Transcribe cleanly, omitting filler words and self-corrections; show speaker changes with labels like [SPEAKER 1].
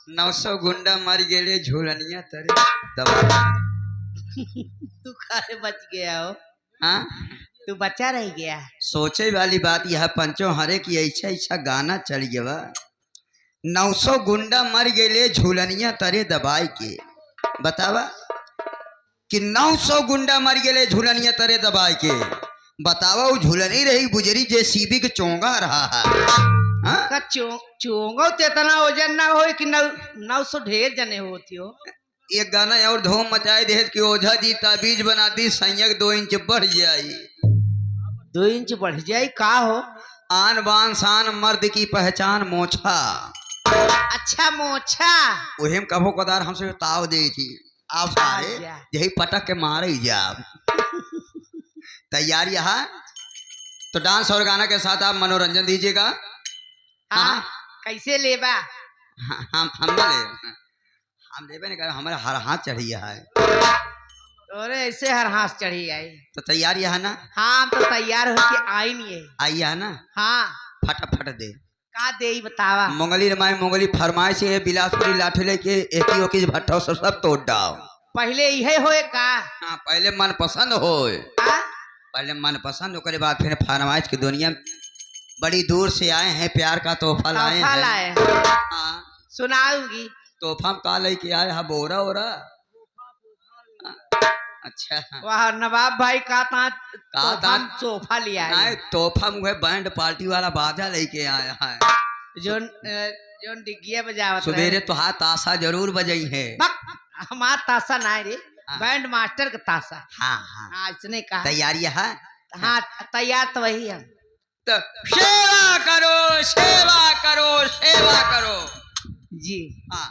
[SPEAKER 1] 900 गुंडा मर गेले झूलनिया तरे दबा।
[SPEAKER 2] तू काहे बच गया हो?
[SPEAKER 1] हाँ
[SPEAKER 2] तू बचा रह गया।
[SPEAKER 1] सोचे वाली बात यह पंचो हरे की ऐसा ऐसा गाना चल गया। 900 गुंडा मर गेले झूलनिया तरे दबाई के। बतावा कि 900 गुंडा मर गेले झूलनिया तरे दबाई के। बतावा वो झूलनी रही गुजरी जेसीबी के चोंगा रहा है। हाँ?
[SPEAKER 2] का चोंगो तो इतना वजन ना हो कि 900 ढेर जने होती हो।
[SPEAKER 1] एक गाना और धूम मचाए दे कि ओझा जी ताबीज बनाती संयक 2 इंच बढ़ जाई।
[SPEAKER 2] 2 इंच बढ़ जाए का हो?
[SPEAKER 1] आन बान शान मर्द की पहचान मोछा।
[SPEAKER 2] अच्छा मोछा।
[SPEAKER 1] वही में कभो कदार हमसे ताव दे थी आप सारे यही पटक के मारे ही जाब। तैयार यहाँ तो डांस और गाना के साथ आप मनोरंजन दीजिएगा।
[SPEAKER 2] हाँ कैसे लेबा?
[SPEAKER 1] हम ना ले हम लेबे नहीं कर हमारे हर हाथ चढ़ी है।
[SPEAKER 2] अरे ऐसे हर हाथ चढ़ी आई
[SPEAKER 1] तो तैयार यहाँ ना?
[SPEAKER 2] हाँ हम तो तैयार हो के आई नहीं है।
[SPEAKER 1] आई है ना?
[SPEAKER 2] हाँ
[SPEAKER 1] फटाफट दे
[SPEAKER 2] का दे बतावा।
[SPEAKER 1] मंगली रमाई मंगली फरमाइश है बिलासपुरी लाठी लेके एक ही ओकी भट्टा से सब तोड़ डाओ।
[SPEAKER 2] पहले यही होए का?
[SPEAKER 1] हाँ पहले मन पसंद होए।
[SPEAKER 2] हाँ?
[SPEAKER 1] पहले मन पसंद होकर बाद फिर फरमाइश की दुनिया बड़ी दूर से आए हैं प्यार का तोहफा लाए हैं। हाँ
[SPEAKER 2] सुनाऊंगी।
[SPEAKER 1] तोहफा में का लेके आए है बोरा ओरा? अच्छा
[SPEAKER 2] वाह नवाब भाई का सोफा लिया है।
[SPEAKER 1] नहीं तोहफा मुझे बैंड पार्टी वाला बाजा लेके आया है।
[SPEAKER 2] जोन डिग्गिया बजावत
[SPEAKER 1] सवेरे तो हाथ ताशा जरूर बजाई है।
[SPEAKER 2] हमार ताशा ना रे
[SPEAKER 1] हाँ।
[SPEAKER 2] बैंड मास्टर का ताशा।
[SPEAKER 1] हाँ हाँ
[SPEAKER 2] हाँ इसने कहा
[SPEAKER 1] तैयारी है।
[SPEAKER 2] हाँ तैयार तो वही हम।
[SPEAKER 1] तो सेवा करो सेवा करो सेवा करो
[SPEAKER 2] जी।
[SPEAKER 1] हाँ